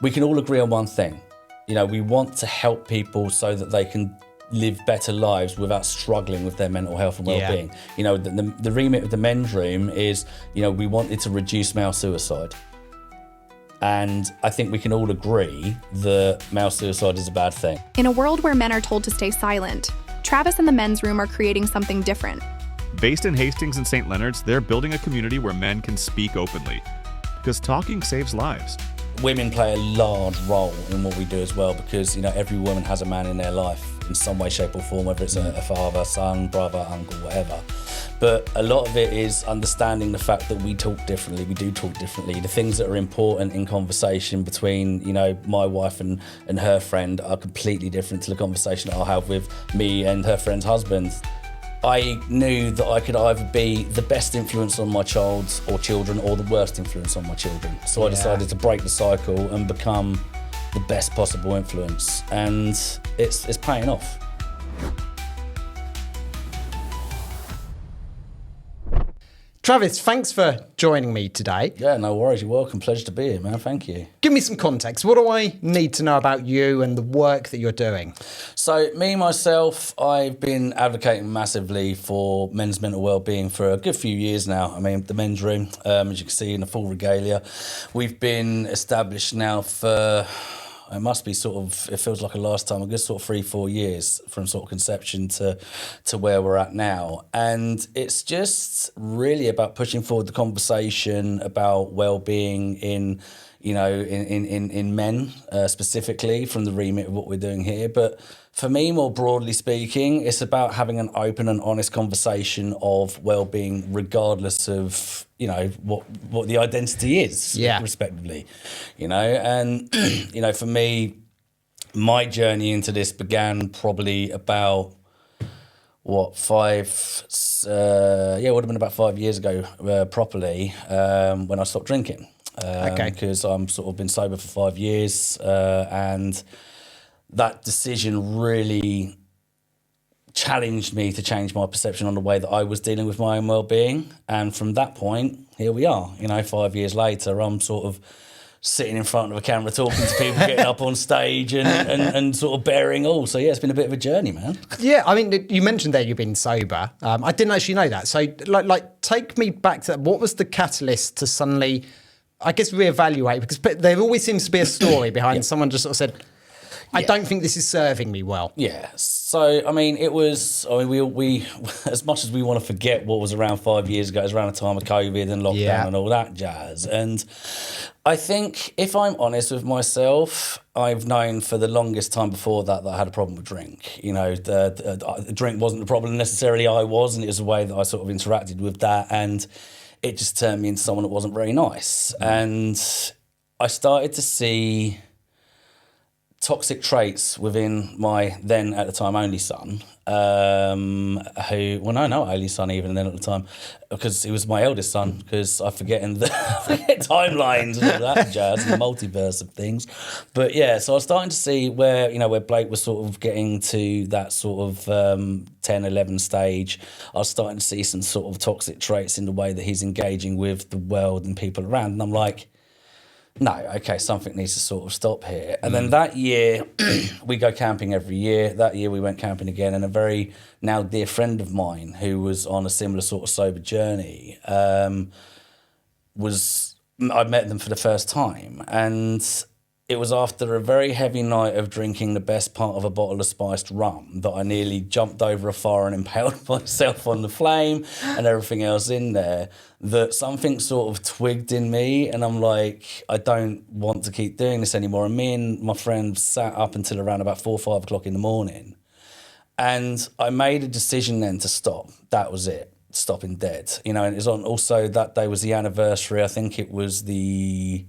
we can all agree on one thing. You know, we want to help people so that they can live better lives without struggling with their mental health and well-being. You know, the remit of the men's room is, you know, we wanted to reduce male suicide. And I think we can all agree that male suicide is a bad thing. In a world where men are told to stay silent, Travis and the men's room are creating something different. Based in Hastings and St. Leonard's, they're building a community where men can speak openly. Because talking saves lives. Women play a large role in what we do as well, because, you know, every woman has a man in their life in some way, shape or form, whether it's a father, son, brother, uncle, whatever. But a lot of it is understanding the fact that we talk differently, we do talk differently. The things that are important in conversation between, you know, my wife and her friend are completely different to the conversation that I'll have with me and her friend's husband. I knew that I could either be the best influence on my child or children or the worst influence on my children. So I decided to break the cycle and become the best possible influence. And it's paying off. Travis, thanks for joining me today. Yeah, no worries. You're welcome. Pleasure to be here, man. Thank you. Give me some context. What do I need to know about you and the work that you're doing? So myself, I've been advocating massively for men's mental well-being for a good few years now. I mean, the men's room, as you can see in the full regalia, we've been established now for... It must be sort of, it feels like a lifetime, a good sort of 3-4 years from sort of conception to where we're at now. And it's just really about pushing forward the conversation about well-being in, you know, in men specifically from the remit of what we're doing here. But for me, more broadly speaking, it's about having an open and honest conversation of well-being, regardless of, you know, what the identity is, respectively, you know. And, you know, for me, my journey into this began probably about, it would have been about 5 years ago, properly, when I stopped drinking. Because I'm sort of been sober for 5 years, and that decision really challenged me to change my perception on the way that I was dealing with my own well-being. And from that point, here we are. You know, 5 years later, I'm sort of sitting in front of a camera talking to people, getting up on stage and sort of bearing all. So, yeah, it's been a bit of a journey, man. Yeah, I mean, you mentioned there you've been sober. I didn't actually know that. So, like, take me back to that. What was the catalyst to suddenly, I guess, reevaluate? Because there always seems to be a story behind someone just sort of said, I don't think this is serving me well. Yeah. So, I mean, we as much as we want to forget what was around 5 years ago, it was around the time of COVID and lockdown and all that jazz. And I think, if I'm honest with myself, I've known for the longest time before that I had a problem with drink. You know, the drink wasn't the problem necessarily, I was, and it was the way that I sort of interacted with that. And it just turned me into someone that wasn't very nice. And I started to see toxic traits within my then at the time only son, not only son even then at the time, because he was my eldest son, because I forget timelines and all that jazz and the multiverse of things. But yeah, so I was starting to see where Blake was sort of getting to that sort of 10, 11 stage. I was starting to see some sort of toxic traits in the way that he's engaging with the world and people around. And I'm like, no, okay, something needs to sort of stop here. And then that year, we go camping every year. That year we went camping again, and a very now dear friend of mine who was on a similar sort of sober journey, I met them for the first time. And it was after a very heavy night of drinking the best part of a bottle of spiced rum that I nearly jumped over a fire and impaled myself on the flame and everything else in there, that something sort of twigged in me, and I'm like, I don't want to keep doing this anymore. And me and my friend sat up until around about 4 or 5 o'clock in the morning. And I made a decision then to stop. That was it. Stopping dead. You know, and it was on, also that day was the anniversary. I think it was the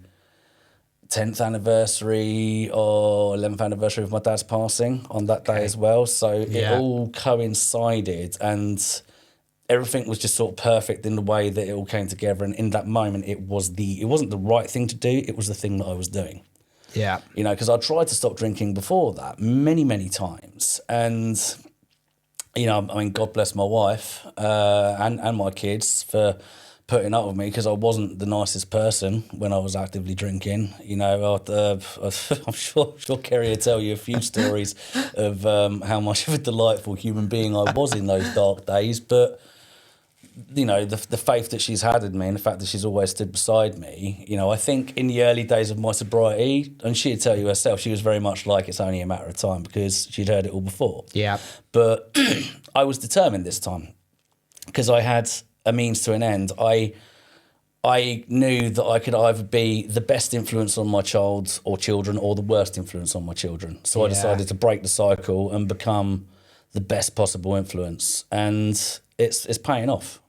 10th anniversary or 11th anniversary of my dad's passing on that day as well. So it all coincided, and everything was just sort of perfect in the way that it all came together. And in that moment, it wasn't the right thing to do. It was the thing that I was doing. Yeah. You know, because I tried to stop drinking before that many, many times. And, you know, I mean, God bless my wife and my kids for putting up with me because I wasn't the nicest person when I was actively drinking. You know, I'm sure Kerry will tell you a few stories of how much of a delightful human being I was in those dark days. But, you know, the faith that she's had in me and the fact that she's always stood beside me, you know, I think in the early days of my sobriety, and she'd tell you herself, she was very much like it's only a matter of time because she'd heard it all before. Yeah. But I was determined this time because I had a means to an end. I knew that I could either be the best influence on my child or children or the worst influence on my children. So I decided to break the cycle and become the best possible influence. And it's paying off.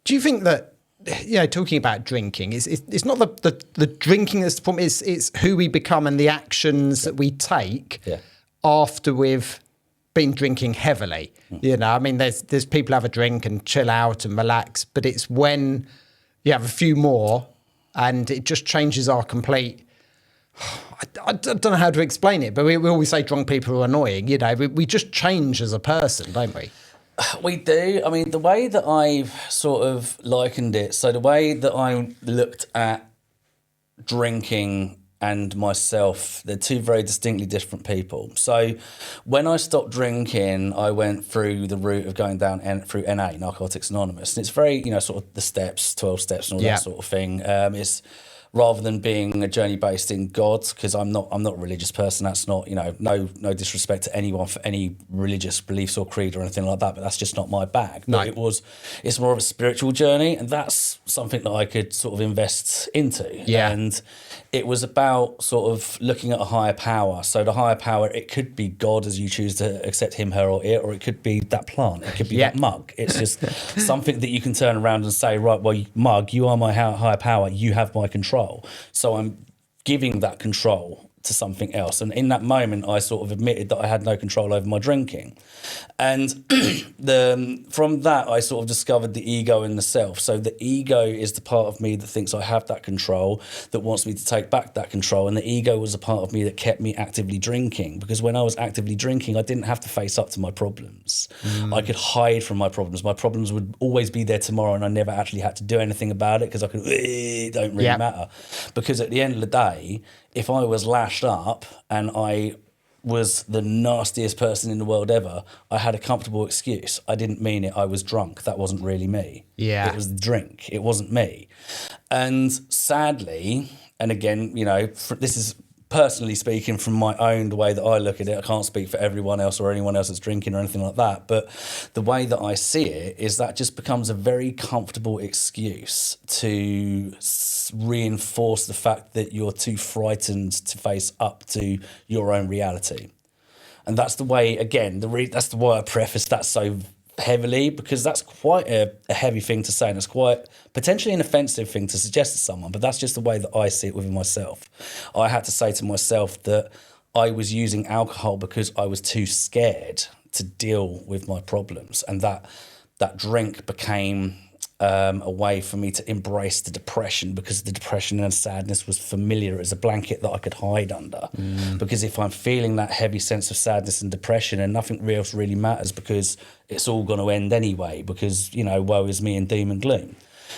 Do you think that, you know, talking about drinking, it's not the drinking that's the problem, it's who we become and the actions that we take after we've been drinking heavily. You know, I mean, there's people have a drink and chill out and relax, but it's when you have a few more and it just changes our complete... I don't know how to explain it, but we always say drunk people are annoying. You know, we just change as a person, don't we? We do. I mean, the way that I've sort of likened it, so the way that I looked at drinking and myself, they're two very distinctly different people. So when I stopped drinking, I went through the route of going down through NA, Narcotics Anonymous. And it's very, you know, sort of the steps, 12 steps and all that sort of thing. It's rather than being a journey based in God, because I'm not a religious person. That's not, you know, no disrespect to anyone for any religious beliefs or creed or anything like that, but that's just not my bag. No. But it's more of a spiritual journey, and that's something that I could sort of invest into. Yeah. And it was about sort of looking at a higher power. So the higher power, it could be God as you choose to accept him, her, or it, or it could be that plant. It could be that mug. It's just something that you can turn around and say, right, well, mug, you are my higher power. You have my control. So I'm giving that control to something else. And in that moment, I sort of admitted that I had no control over my drinking. And from that, I sort of discovered the ego in the self. So the ego is the part of me that thinks I have that control, that wants me to take back that control. And the ego was a part of me that kept me actively drinking. Because when I was actively drinking, I didn't have to face up to my problems. I could hide from my problems. My problems would always be there tomorrow, and I never actually had to do anything about it because I could, it don't really matter. Because at the end of the day, if I was lashed up and I was the nastiest person in the world ever, I had a comfortable excuse. I didn't mean it. I was drunk. That wasn't really me. Yeah. It was the drink. It wasn't me. And sadly, and again, you know, this is personally speaking from my own, the way that I look at it, I can't speak for everyone else or anyone else that's drinking or anything like that, but the way that I see it is that just becomes a very comfortable excuse to reinforce the fact that you're too frightened to face up to your own reality. And that's the way, again, that's the why I preface that so heavily, because that's quite a heavy thing to say, and it's quite potentially an offensive thing to suggest to someone, but that's just the way that I see it within myself. I had to say to myself that I was using alcohol because I was too scared to deal with my problems, and that drink became a way for me to embrace the depression, because the depression and sadness was familiar as a blanket that I could hide under. Because if I'm feeling that heavy sense of sadness and depression, and nothing else really matters, because it's all going to end anyway, because, you know, woe is me and doom and gloom.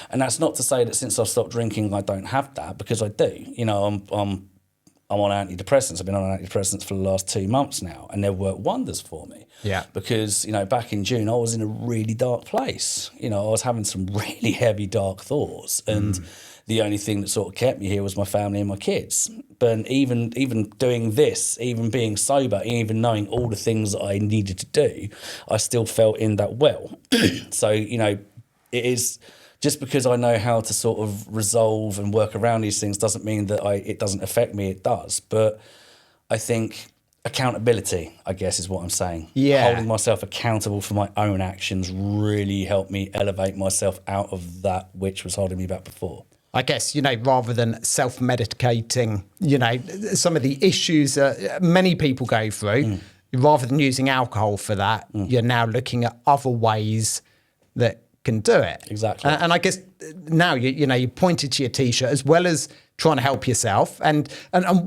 And that's not to say that since I've stopped drinking I don't have that, because I do. You know, I'm on antidepressants. I've been on antidepressants for the last 2 months now, and they've worked wonders for me. Yeah. Because, you know, back in June, I was in a really dark place. You know, I was having some really heavy, dark thoughts, and the only thing that sort of kept me here was my family and my kids. But even doing this, even being sober, even knowing all the things that I needed to do, I still felt in that well. So, you know, it is... Just because I know how to sort of resolve and work around these things doesn't mean that it doesn't affect me. It does. But I think accountability, I guess, is what I'm saying. Yeah. Holding myself accountable for my own actions really helped me elevate myself out of that which was holding me back before. I guess, you know, rather than self-medicating, you know, some of the issues that many people go through, rather than using alcohol for that, you're now looking at other ways that can do it. Exactly. And I guess now, you know, you pointed to your T-shirt as well as trying to help yourself. And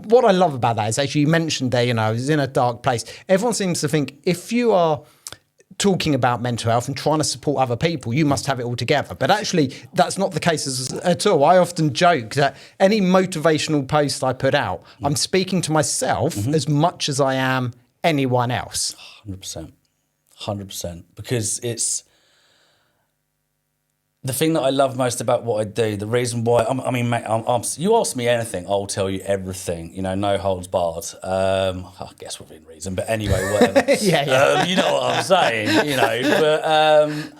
what I love about that is, as you mentioned there, you know, I was in a dark place. Everyone seems to think if you are talking about mental health and trying to support other people, you must have it all together. But actually, that's not the case at all. I often joke that any motivational post I put out, I'm speaking to myself as much as I am anyone else. 100%. 100%. Because it's the thing that I love most about what I do, the reason why, I mean, mate, you ask me anything, I'll tell you everything, you know, no holds barred. I guess within reason, but anyway, whatever. You know what I'm saying, you know.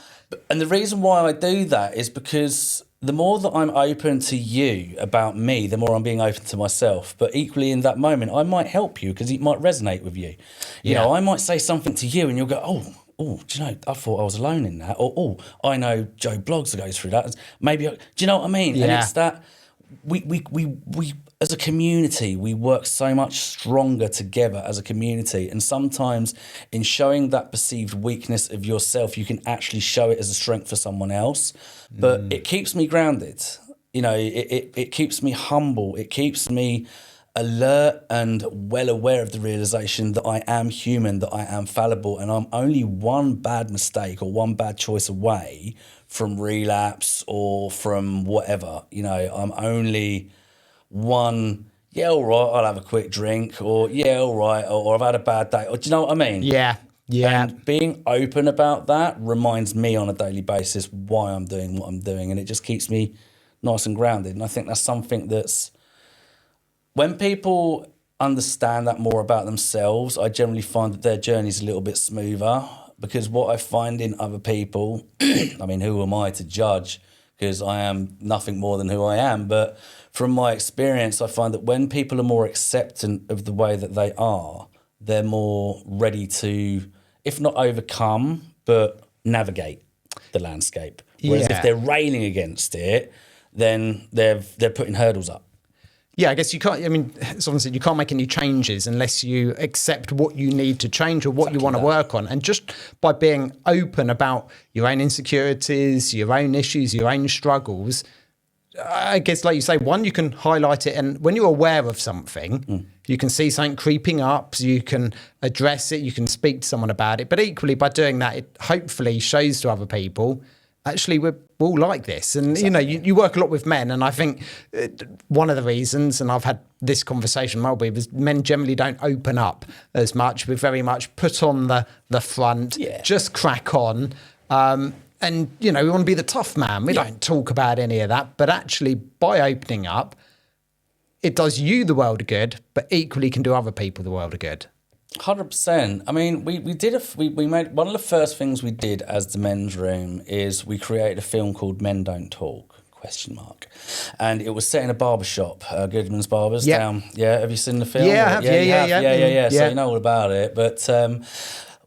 And the reason why I do that is because the more that I'm open to you about me, the more I'm being open to myself. But equally in that moment, I might help you because it might resonate with you. You know, I might say something to you and you'll go, oh, do you know, I thought I was alone in that. Or, I know Joe Bloggs goes through that. Maybe, do you know what I mean? Yeah. And it's that we as a community, we work so much stronger together as a community. And sometimes in showing that perceived weakness of yourself, you can actually show it as a strength for someone else. But it keeps me grounded. You know, it keeps me humble. It keeps me alert and well aware of the realization that I am human, that I am fallible, and I'm only one bad mistake or one bad choice away from relapse or from whatever. You know, I'm only one, all right, I'll have a quick drink, or all right, or I've had a bad day, or do you know what I mean? Yeah. And being open about that reminds me on a daily basis why I'm doing what I'm doing, and it just keeps me nice and grounded. And I think that's something that's, when people understand that more about themselves, I generally find that their journey is a little bit smoother, because what I find in other people, I mean, who am I to judge? Because I am nothing more than who I am. But from my experience, I find that when people are more acceptant of the way that they are, they're more ready to, if not overcome, but navigate the landscape. Whereas if they're railing against it, then they're putting hurdles up. Yeah, I guess you can't, I mean, someone said you can't make any changes unless you accept what you need to change or what you want to work on. And just by being open about your own insecurities, your own issues, your own struggles, I guess, like you say, one, you can highlight it. And when you're aware of something, you can see something creeping up, you can address it, you can speak to someone about it. But equally, by doing that, it hopefully shows to other people, actually, we're all like this. And, you know, you work a lot with men. And I think one of the reasons, and I've had this conversation with, is men generally don't open up as much. We're very much put on the front, just crack on. And, you know, we want to be the tough man. We don't talk about any of that. But actually, by opening up, it does you the world of good, but equally can do other people the world of good. 100%. I mean, we made one of the first things we did as the men's room is we created a film called Men Don't Talk ? And it was set in a barbershop, Goodman's Barbers down. Yeah, have you seen the film? Yeah, I have. Yeah. So you know all about it. But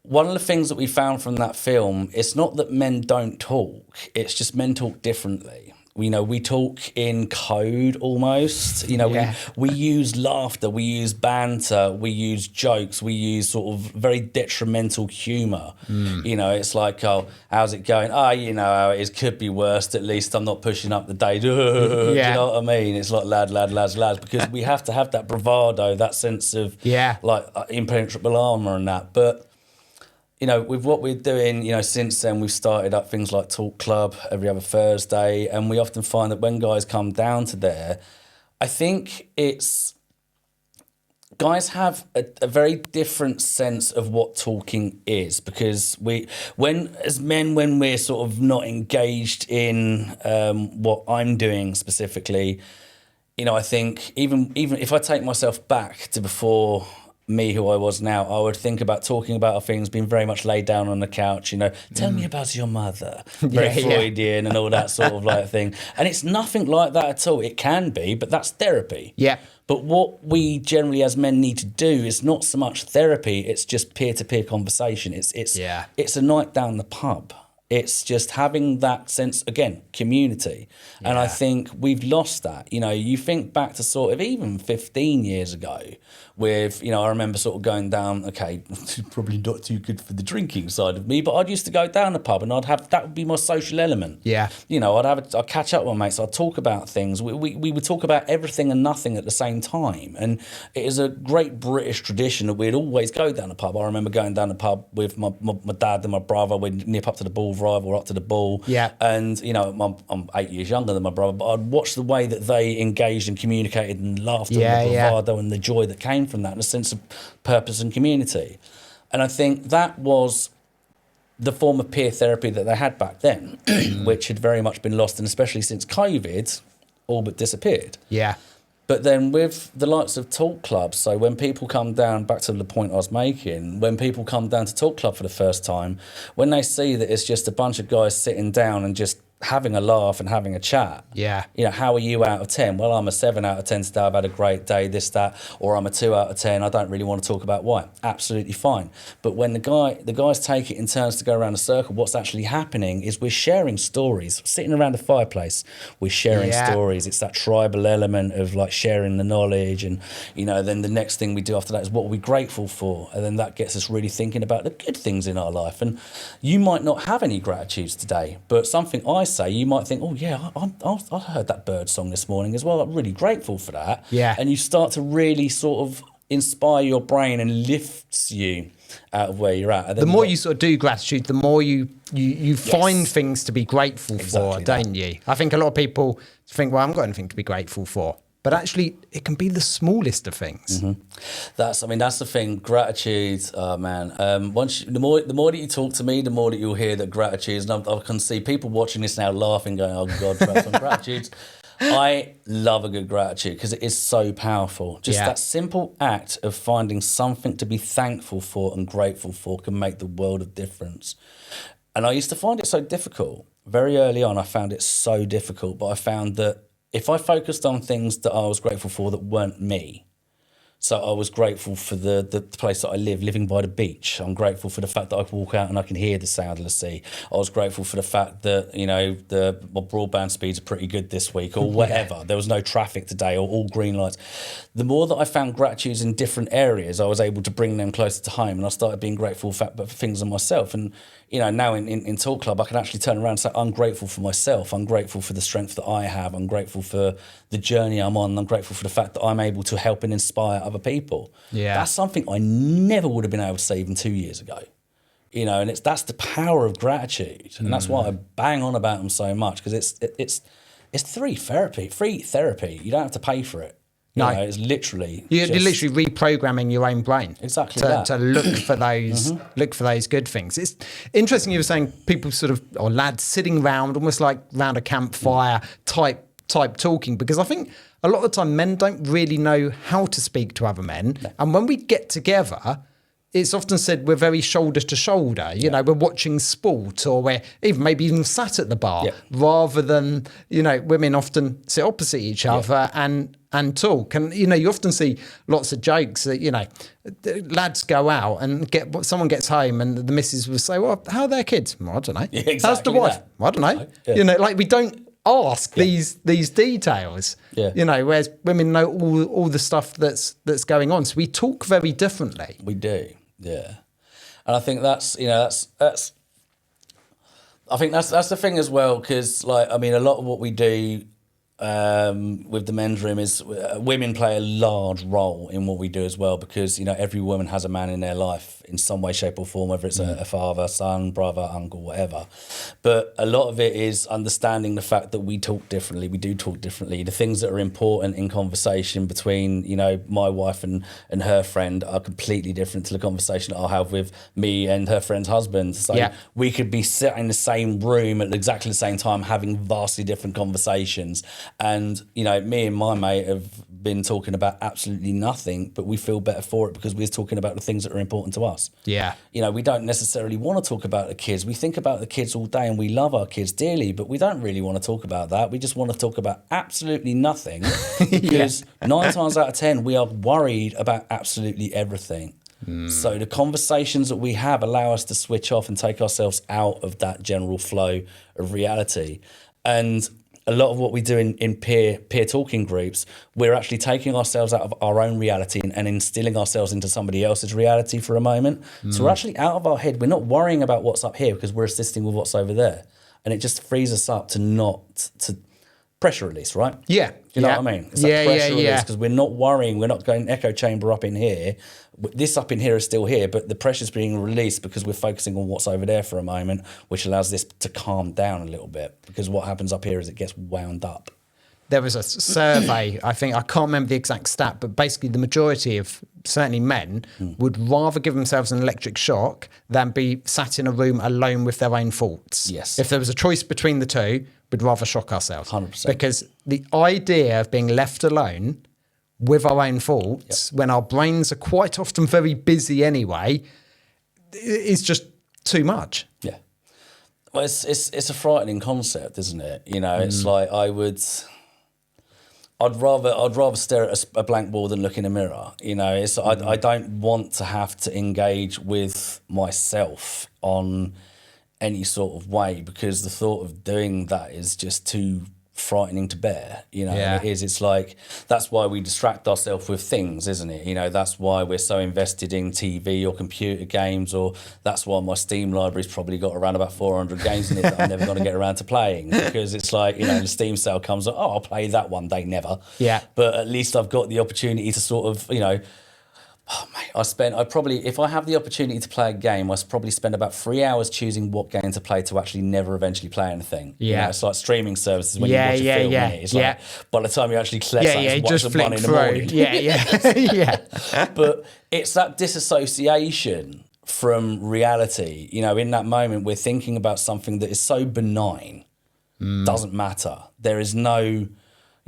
one of the things that we found from that film, it's not that men don't talk, it's just men talk differently. You know, we talk in code almost. You know, we use laughter, we use banter, we use jokes, we use sort of very detrimental humour. You know, it's like, oh, how's it going? Oh, you know how it is, could be worse, at least I'm not pushing up the day. Do you know what I mean? It's like lads, because we have to have that bravado, that sense of like impenetrable armour and that. But you know, with what we're doing, you know, since then we've started up things like Talk Club every other Thursday, and we often find that when guys come down to there, I think it's guys have a very different sense of what talking is, because when we're sort of not engaged in what I'm doing specifically, you know, I think even if I take myself back to before me who I was now, I would think about talking about things being very much laid down on the couch, you know, tell me about your mother, very Freudian and all that sort of like thing. And it's nothing like that at all. It can be, but that's therapy. Yeah. But what we generally as men need to do is not so much therapy, it's just peer-to-peer conversation. It's a night down the pub. It's just having that sense, again, community. And I think we've lost that. You know, you think back to sort of even 15 years ago with, you know, I remember sort of going down, okay, probably not too good for the drinking side of me, but I'd used to go down the pub and that would be my social element. Yeah. You know, I'd catch up with my mates, I'd talk about things. We would talk about everything and nothing at the same time. And it is a great British tradition that we'd always go down the pub. I remember going down the pub with my dad and my brother. We'd nip up to the ball drive or up to the ball. Yeah. And, you know, I'm 8 years younger than my brother, but I'd watch the way that they engaged and communicated and laughed and the bravado and the joy that came from that and a sense of purpose and community. And I think that was the form of peer therapy that they had back then, which had very much been lost, and especially since COVID, all but disappeared. Yeah. But then with the likes of talk clubs, so when people come down, back to the point I was making, when people come down to talk club for the first time, when they see that it's just a bunch of guys sitting down and just having a laugh and having a chat. Yeah. You know, how are you out of 10? Well, I'm a 7 out of 10 today. I've had a great day, this, that. Or I'm a 2 out of 10. I don't really want to talk about why. Absolutely fine. But when the guys take it in turns to go around a circle, what's actually happening is we're sharing stories. Sitting around the fireplace, we're sharing stories. It's that tribal element of like sharing the knowledge. And, you know, then the next thing we do after that is what are we grateful for? And then that gets us really thinking about the good things in our life. And you might not have any gratitudes today, but something I say, you might think, oh yeah, I heard that bird song this morning as well. I'm really grateful for that. Yeah. And you start to really sort of inspire your brain and lifts you out of where you're at. And then the more you sort of do gratitude, the more you find things to be grateful for, don't you? I think a lot of people think, well, I haven't got anything to be grateful for. But actually, it can be the smallest of things. Mm-hmm. That's the thing. Gratitude, man. The more that you talk to me, the more that you'll hear that gratitude. And I can see people watching this now laughing, going, "Oh God, some gratitude." I love a good gratitude because it is so powerful. Just that simple act of finding something to be thankful for and grateful for can make the world of difference. And I used to find it so difficult. Very early on, I found it so difficult. But I found that if I focused on things that I was grateful for that weren't me, so I was grateful for the place that I live, living by the beach. I'm grateful for the fact that I can walk out and I can hear the sound of the sea. I was grateful for the fact that, you know, my broadband speeds are pretty good this week or whatever. There was no traffic today or all green lights. The more that I found gratitudes in different areas, I was able to bring them closer to home, and I started being grateful for things on myself. And, you know, now in Talk Club, I can actually turn around and say, I'm grateful for myself. I'm grateful for the strength that I have. I'm grateful for the journey I'm on. I'm grateful for the fact that I'm able to help and inspire other people. Yeah. That's something I never would have been able to say even 2 years ago. You know, and that's the power of gratitude. And that's why I bang on about them so much, because it's free therapy. You don't have to pay for it. You know, it's literally you're literally reprogramming your own brain to look for those good things. It's interesting you were saying people or lads sitting around almost like round a campfire type talking, because I think a lot of the time men don't really know how to speak to other men, and when we get together, it's often said we're very shoulder to shoulder. You know, we're watching sport, or we're even sat at the bar, rather than, you know, women often sit opposite each other and talk. And, you know, you often see lots of jokes that, you know, lads go out and someone gets home and the missus will say, well, how are their kids? Well, I don't know. Yeah, exactly. How's the wife? Well, I don't know. Yeah. You know, like we don't ask these details, you know, whereas women know all the stuff that's going on. So we talk very differently. We do. Yeah, and I think that's I think that's the thing as well, because like, I mean, a lot of what we do with the men's room is women play a large role in what we do as well, because, you know, every woman has a man in their life in some way, shape or form, whether it's a father, son, brother, uncle, whatever. But a lot of it is understanding the fact that we talk differently. We do talk differently. The things that are important in conversation between, you know, my wife and her friend are completely different to the conversation that I'll have with me and her friend's husband. So we could be sitting in the same room at exactly the same time having vastly different conversations. And, you know, me and my mate have been talking about absolutely nothing, but we feel better for it because we're talking about the things that are important to us. Yeah. You know, we don't necessarily want to talk about the kids. We think about the kids all day and we love our kids dearly, but we don't really want to talk about that. We just want to talk about absolutely nothing because 9 times out of 10, we are worried about absolutely everything. So the conversations that we have allow us to switch off and take ourselves out of that general flow of reality. And a lot of what we do in peer talking groups, we're actually taking ourselves out of our own reality and instilling ourselves into somebody else's reality for a moment. So we're actually out of our head. We're not worrying about what's up here because we're assisting with what's over there. And it just frees us up to pressure release, right? Yeah. You know what I mean? It's that pressure release because we're not worrying. We're not going echo chamber up in here. This up in here is still here, but the pressure's being released because we're focusing on what's over there for a moment, which allows this to calm down a little bit, because what happens up here is it gets wound up. There was a survey, I think, I can't remember the exact stat, but basically the majority of certainly men would rather give themselves an electric shock than be sat in a room alone with their own thoughts. Yes. If there was a choice between the two, we'd rather shock ourselves. 100%. Because the idea of being left alone with our own thoughts, when our brains are quite often very busy anyway, is just too much. Yeah. Well, it's a frightening concept, isn't it? You know, it's like I'd rather stare at a blank wall than look in a mirror. You know, I don't want to have to engage with myself on any sort of way, because the thought of doing that is just too frightening to bear. You know, and it is. It's like, that's why we distract ourselves with things, isn't it? You know, that's why we're so invested in TV or computer games, or that's why my Steam library's probably got around about 400 games in it that I'm never going to get around to playing, because it's like, you know, the Steam sale comes up, I'll play that one day, never. Yeah. But at least I've got the opportunity to sort of, you know, if I have the opportunity to play a game, I probably spend about 3 hours choosing what game to play to actually never eventually play anything. Yeah. You know, it's like streaming services when you watch a film. It's like, by the time you actually collect you just watch flick one in the through. morning. Yeah. But it's that disassociation from reality. You know, in that moment, we're thinking about something that is so benign, doesn't matter. There is no...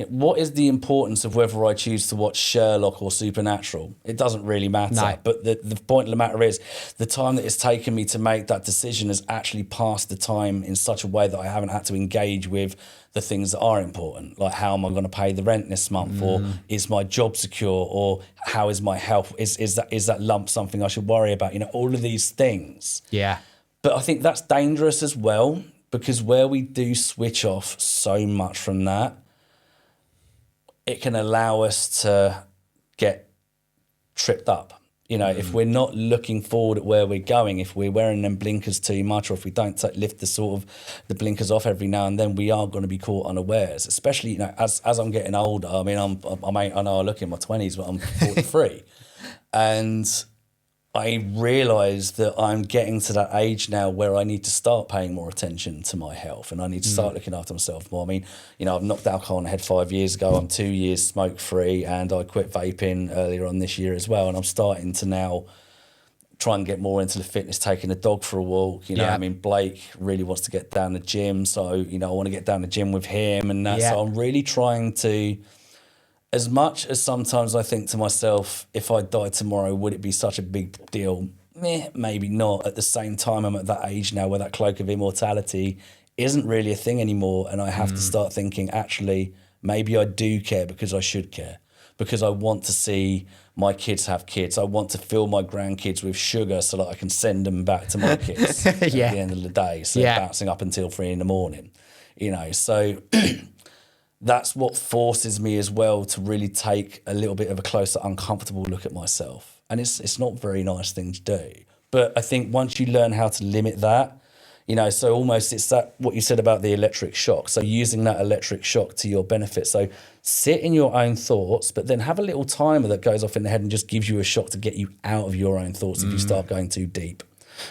What is the importance of whether I choose to watch Sherlock or Supernatural? It doesn't really matter. No. But the point of the matter is, the time that it's taken me to make that decision has actually passed the time in such a way that I haven't had to engage with the things that are important, like how am I going to pay the rent this month, or is my job secure, or how is my health? Is that lump something I should worry about? You know, all of these things. Yeah. But I think that's dangerous as well, because where we do switch off so much from that, it can allow us to get tripped up. You know, if we're not looking forward at where we're going, if we're wearing them blinkers too much, or if we don't lift the blinkers off every now and then, we are going to be caught unawares. Especially, you know, as I'm getting older. I mean, I know I look in my 20s, but I'm 43, and I realise that I'm getting to that age now where I need to start paying more attention to my health, and I need to start looking after myself more. I mean, you know, I've knocked alcohol on the head 5 years ago. I'm 2 years smoke-free, and I quit vaping earlier on this year as well. And I'm starting to now try and get more into the fitness, taking the dog for a walk. You know, I mean, Blake really wants to get down the gym, so, you know, I want to get down the gym with him and that. So I'm really trying to... As much as sometimes I think to myself, if I died tomorrow, would it be such a big deal? Maybe not. At the same time, I'm at that age now where that cloak of immortality isn't really a thing anymore. And I have to start thinking, actually, maybe I do care because I should care. Because I want to see my kids have kids. I want to fill my grandkids with sugar so that I can send them back to my kids at the end of the day. So bouncing up until 3 a.m, you know, so... That's what forces me as well to really take a little bit of a closer, uncomfortable look at myself. And it's not a very nice thing to do. But I think once you learn how to limit that, you know, so almost it's that what you said about the electric shock. So using that electric shock to your benefit. So sit in your own thoughts, but then have a little timer that goes off in the head and just gives you a shock to get you out of your own thoughts if you start going too deep.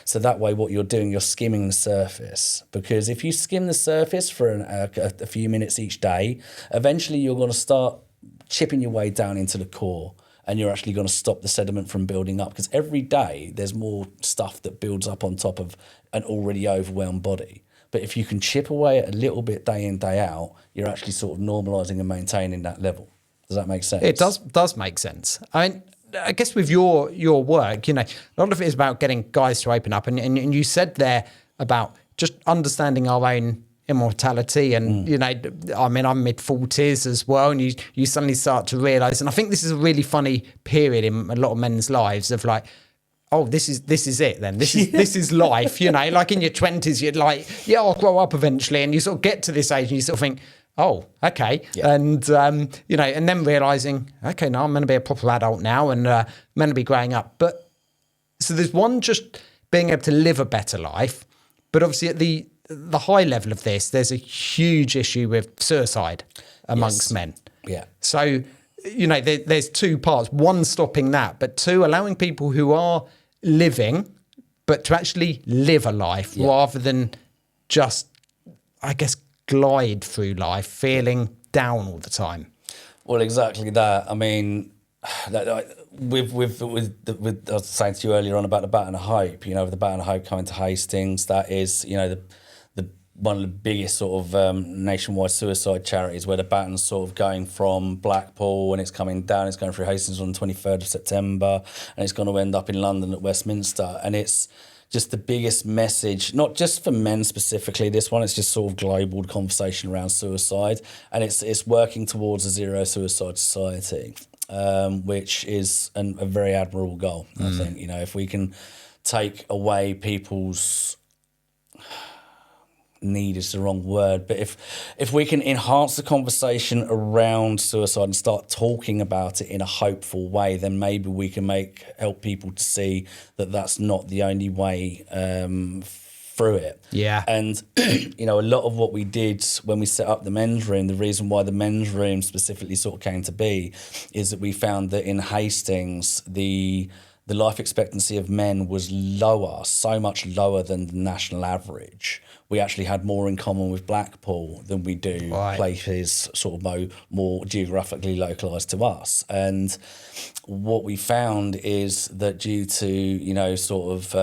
So that way what you're doing, you're skimming the surface. Because if you skim the surface for a few minutes each day, eventually you're going to start chipping your way down into the core, and you're actually going to stop the sediment from building up. Because every day there's more stuff that builds up on top of an already overwhelmed body. But if you can chip away at a little bit day in, day out, you're actually sort of normalising and maintaining that level. Does that make sense? It does make sense. I mean, I guess with your work, you know, a lot of it is about getting guys to open up. And you said there about just understanding our own immortality. And, you know, I mean, I'm mid-40s as well. And you suddenly start to realise, and I think this is a really funny period in a lot of men's lives of like, oh, this is it then. This is life, you know, like in your 20s, you'd like, yeah, I'll grow up eventually. And you sort of get to this age and you sort of think, oh, okay. Yeah. And, you know, and then realizing, okay, no, I'm going to be a proper adult now and I'm going to be growing up. But so there's one, just being able to live a better life. But obviously at the high level of this, there's a huge issue with suicide amongst men. Yeah. So, you know, there's two parts. One, stopping that, but two, allowing people who are living, but to actually live a life rather than just, I guess, glide through life feeling down all the time. Well, exactly that. I mean, with I was saying to you earlier on about the Baton of Hope, you know, with the Baton of Hope coming to Hastings, that is, you know, the one of the biggest sort of nationwide suicide charities, where the Baton's sort of going from Blackpool and it's coming down, it's going through Hastings on the 23rd of September and it's going to end up in London at Westminster. And it's just the biggest message, not just for men specifically, this one, it's just sort of global conversation around suicide. And it's working towards a zero suicide society, which is a very admirable goal, I think. You know, if we can take away people's... need is the wrong word, but if we can enhance the conversation around suicide and start talking about it in a hopeful way, then maybe we can help people to see that that's not the only way through it. Yeah. And you know, a lot of what we did when we set up the men's room, the reason why the men's room specifically sort of came to be, is that we found that in Hastings the life expectancy of men was lower, so much lower than the national average. We actually had more in common with Blackpool than we do places sort of more geographically localised to us. And what we found is that due to, you know, sort of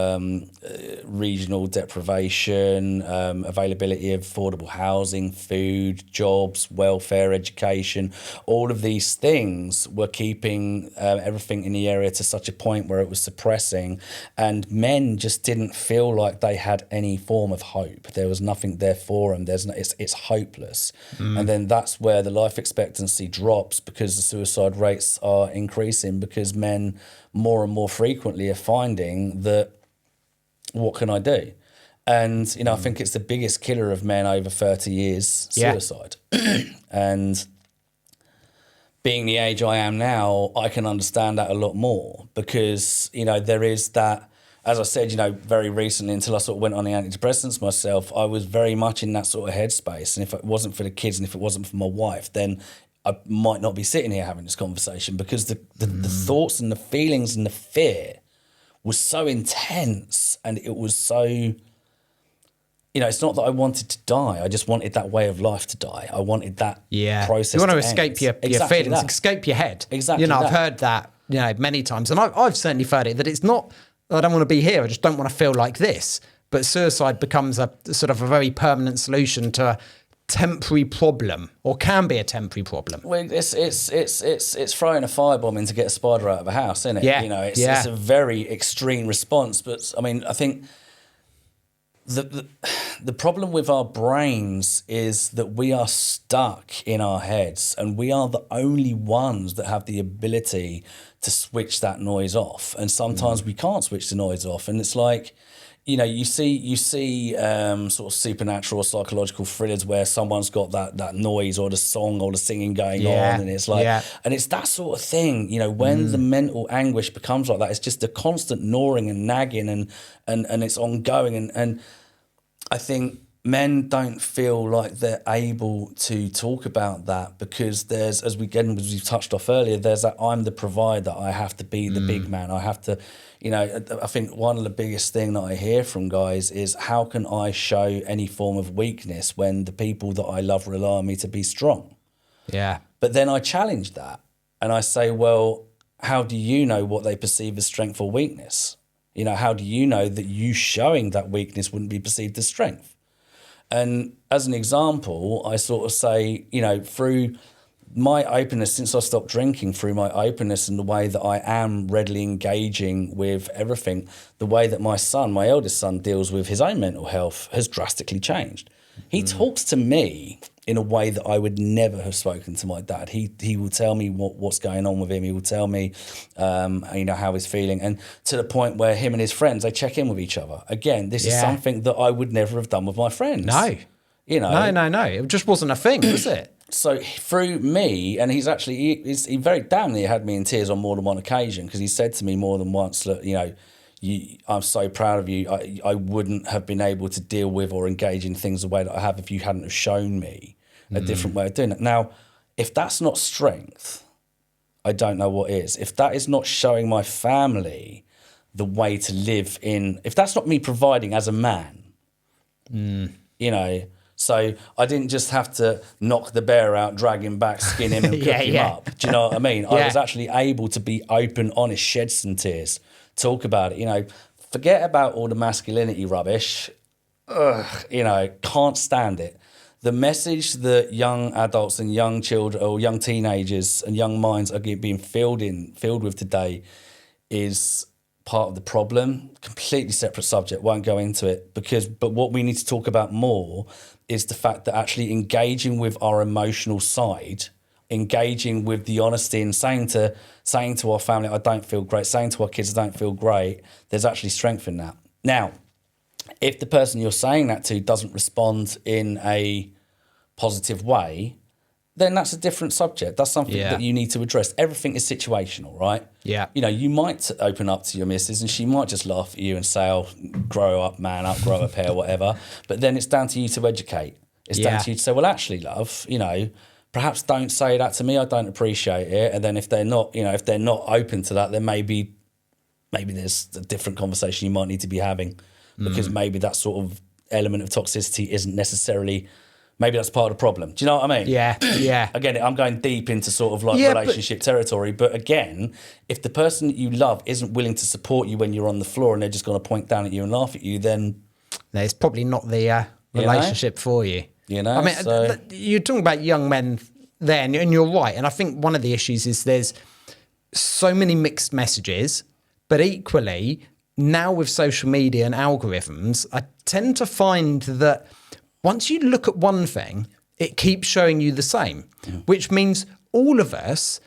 regional deprivation, availability of affordable housing, food, jobs, welfare, education, all of these things were keeping everything in the area to such a point where it was suppressing, and men just didn't feel like they had any form of hope. There was nothing there for them. It's hopeless. And then that's where the life expectancy drops, because the suicide rates are increasing, because men more and more frequently are finding that, what can I do? And, you know, I think it's the biggest killer of men over 30 years, suicide. And being the age I am now, I can understand that a lot more, because, you know, there is that, as I said, you know, very recently, until I sort of went on the antidepressants myself, I was very much in that sort of headspace. And if it wasn't for the kids and if it wasn't for my wife, then I might not be sitting here having this conversation, because the thoughts and the feelings and the fear was so intense, and it was so, you know, it's not that I wanted to die. I just wanted that way of life to die. I wanted that process. You want to end. escape your Exactly feelings, that. escape your head. Exactly You know, that. I've heard that, you know, many times. And I've certainly heard it, that it's not, I don't want to be here, I just don't want to feel like this. But suicide becomes a sort of a very permanent solution to a temporary problem, or can be a temporary problem. Well, it's throwing a firebomb in to get a spider out of a house, isn't it? Yeah. You know, it's a very extreme response. But I mean, I think the problem with our brains is that we are stuck in our heads, and we are the only ones that have the ability to switch that noise off. And sometimes we can't switch the noise off, and it's like, you know, you see sort of supernatural or psychological thrillers where someone's got that noise or the song or the singing going on, and it's like, and it's that sort of thing, you know, when the mental anguish becomes like that, it's just a constant gnawing and nagging, and it's ongoing, and I think men don't feel like they're able to talk about that, because there's, as we touched off earlier, there's that I'm the provider, I have to be the big man, I have to, you know, I think one of the biggest thing that I hear from guys is, how can I show any form of weakness when the people that I love rely on me to be strong? Yeah. But then I challenge that and I say, well, how do you know what they perceive as strength or weakness? You know, how do you know that you showing that weakness wouldn't be perceived as strength? And as an example, I sort of say, you know, through my openness, since I stopped drinking, through my openness and the way that I am readily engaging with everything, the way that my eldest son, deals with his own mental health has drastically changed. He talks to me in a way that I would never have spoken to my dad. He will tell me what's going on with him. He will tell me, how he's feeling, and to the point where him and his friends, they check in with each other. Again, this is something that I would never have done with my friends. No. No. It just wasn't a thing, was it? So through me, and he's actually, he very damn near had me in tears on more than one occasion, because he said to me more than once, look, I'm so proud of you. I wouldn't have been able to deal with or engage in things the way that I have if you hadn't have shown me a different way of doing it. Now, if that's not strength, I don't know what is. If that is not showing my family the way to live in, if that's not me providing as a man, so I didn't just have to knock the bear out, drag him back, skin him and cook him up. Do you know what I mean? I was actually able to be open, honest, shed some tears, talk about it. Forget about all the masculinity rubbish. Can't stand it. The message that young adults and young children or young teenagers and young minds are being filled with today is part of the problem. Completely separate subject, won't go into it, but what we need to talk about more is the fact that actually engaging with our emotional side, engaging with the honesty and saying to our family, I don't feel great, saying to our kids, I don't feel great, there's actually strength in that. Now, if the person you're saying that to doesn't respond in a positive way, then that's a different subject. That's something that you need to address. Everything is situational, right? Yeah. You might open up to your missus and she might just laugh at you and say, oh, grow up, man up, grow a pair, whatever. But then it's down to you to educate. It's down to you to say, well, actually, love, perhaps don't say that to me. I don't appreciate it. And then if they're not, if they're not open to that, then maybe there's a different conversation you might need to be having, because maybe that sort of element of toxicity isn't necessarily, maybe that's part of the problem. Do you know what I mean? Yeah. Again, I'm going deep into sort of like relationship territory. But again, if the person that you love isn't willing to support you when you're on the floor and they're just going to point down at you and laugh at you, then it's probably not the relationship for you. I mean, you're talking about young men there, and you're right. And I think one of the issues is there's so many mixed messages, but equally now with social media and algorithms, I tend to find that once you look at one thing, it keeps showing you the same, which means all of us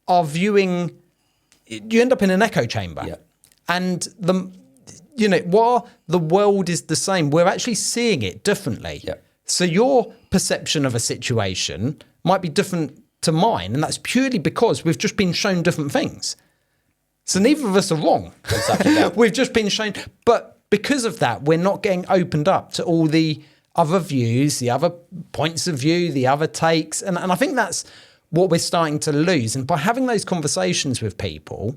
are viewing, you end up in an echo chamber. Yeah. And while the world is the same, we're actually seeing it differently. Yeah. So your perception of a situation might be different to mine, and that's purely because we've just been shown different things. So neither of us are wrong. Exactly. We've just been shown, but because of that, we're not getting opened up to all the other views, the other points of view, the other takes. And I think that's what we're starting to lose. And by having those conversations with people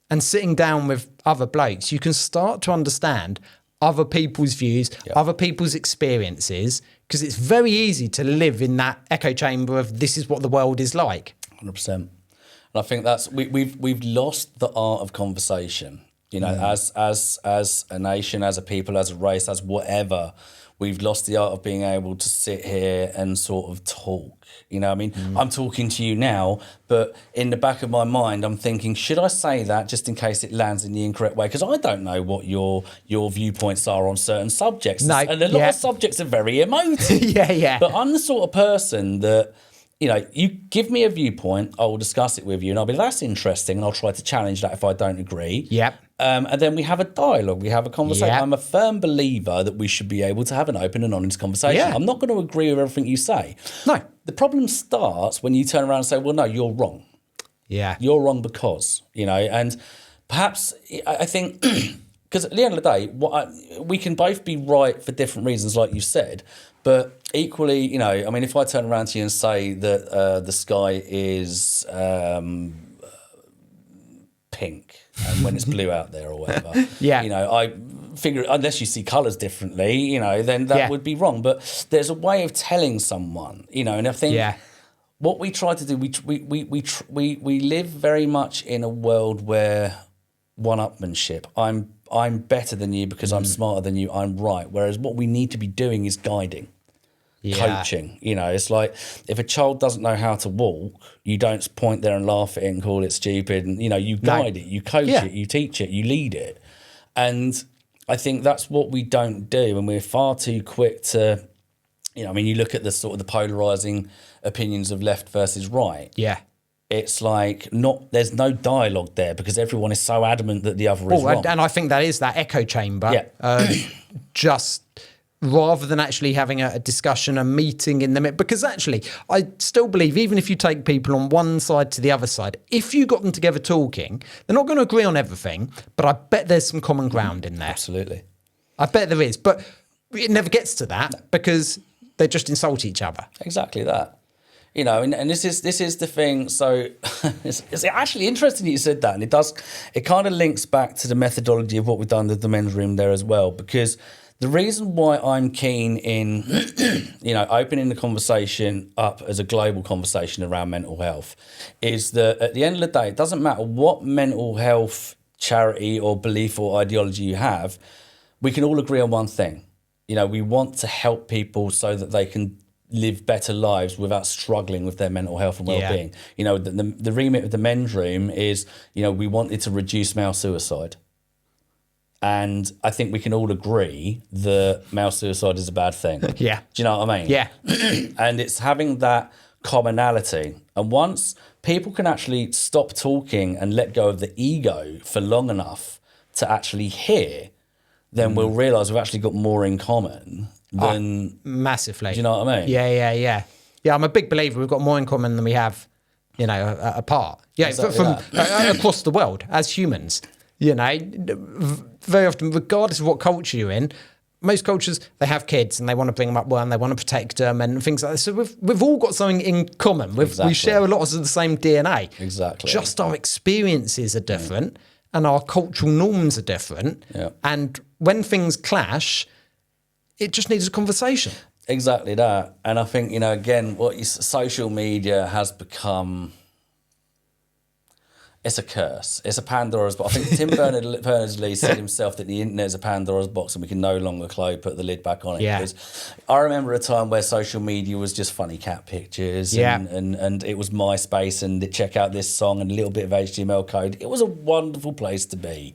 and sitting down with other blokes, you can start to understand other people's views, other people's experiences, because it's very easy to live in that echo chamber of this is what the world is like. 100%. And I think that's we've lost the art of conversation. As a nation, as a people, as a race, as whatever, we've lost the art of being able to sit here and sort of talk. I'm talking to you now, but in the back of my mind, I'm thinking, should I say that just in case it lands in the incorrect way? Because I don't know what your viewpoints are on certain subjects. No, and a lot of subjects are very emotive. Yeah. But I'm the sort of person that, you give me a viewpoint, I will discuss it with you, and I'll be, that's interesting, and I'll try to challenge that if I don't agree. Yep. And then we have a dialogue, we have a conversation. Yep. I'm a firm believer that we should be able to have an open and honest conversation. Yeah. I'm not going to agree with everything you say. No. The problem starts when you turn around and say, well, no, you're wrong. Yeah. You're wrong because, and perhaps I think, because at the end of the day, we can both be right for different reasons, like you said, but equally, if I turn around to you and say that the sky is pink and when it's blue out there or whatever, I figure unless you see colours differently, then that would be wrong. But there's a way of telling someone, and I think what we try to do, we live very much in a world where one-upmanship. I'm better than you because I'm smarter than you. I'm right. Whereas what we need to be doing is guiding. Coaching, it's like if a child doesn't know how to walk, you don't point there and laugh at it and call it stupid, and you guide it, you coach it, you teach it, you lead it. And I think that's what we don't do, and we're far too quick to I mean, you look at the sort of the polarizing opinions of left versus right. Yeah. It's like there's no dialogue there because everyone is so adamant that the other is wrong. And I think that is that echo chamber. Yeah. Just rather than actually having a discussion, a meeting in the middle. Because actually, I still believe, even if you take people on one side to the other side, if you got them together talking, they're not going to agree on everything, but I bet there's some common ground in there. Absolutely. I bet there is. But it never gets to that because they just insult each other. Exactly that. And this is the thing. So it's actually interesting that you said that, and it kind of links back to the methodology of what we've done with the men's room there as well, because the reason why I'm keen in, opening the conversation up as a global conversation around mental health is that at the end of the day, it doesn't matter what mental health charity or belief or ideology you have, we can all agree on one thing. We want to help people so that they can live better lives without struggling with their mental health and well-being. The remit of the men's room is, we wanted to reduce male suicide. And I think we can all agree that male suicide is a bad thing. Yeah. Do you know what I mean? Yeah. And it's having that commonality. And once people can actually stop talking and let go of the ego for long enough to actually hear, then we'll realise we've actually got more in common than... Massively. Do you know what I mean? Yeah. Yeah, I'm a big believer we've got more in common than we have, apart. Yeah, Exactly from across the world as humans. Very often, regardless of what culture you're in, most cultures, they have kids and they want to bring them up well and they want to protect them and things like that. So we've all got something in common. We share a lot of the same DNA. Exactly. Just our experiences are different and our cultural norms are different. Yeah. And when things clash, it just needs a conversation. Exactly that. And I think, again, social media has become... It's a curse. It's a Pandora's box. I think Tim Berners-Lee said himself that the internet is a Pandora's box and we can no longer put the lid back on it. Yeah. Because I remember a time where social media was just funny cat pictures and it was MySpace and check out this song and a little bit of HTML code. It was a wonderful place to be.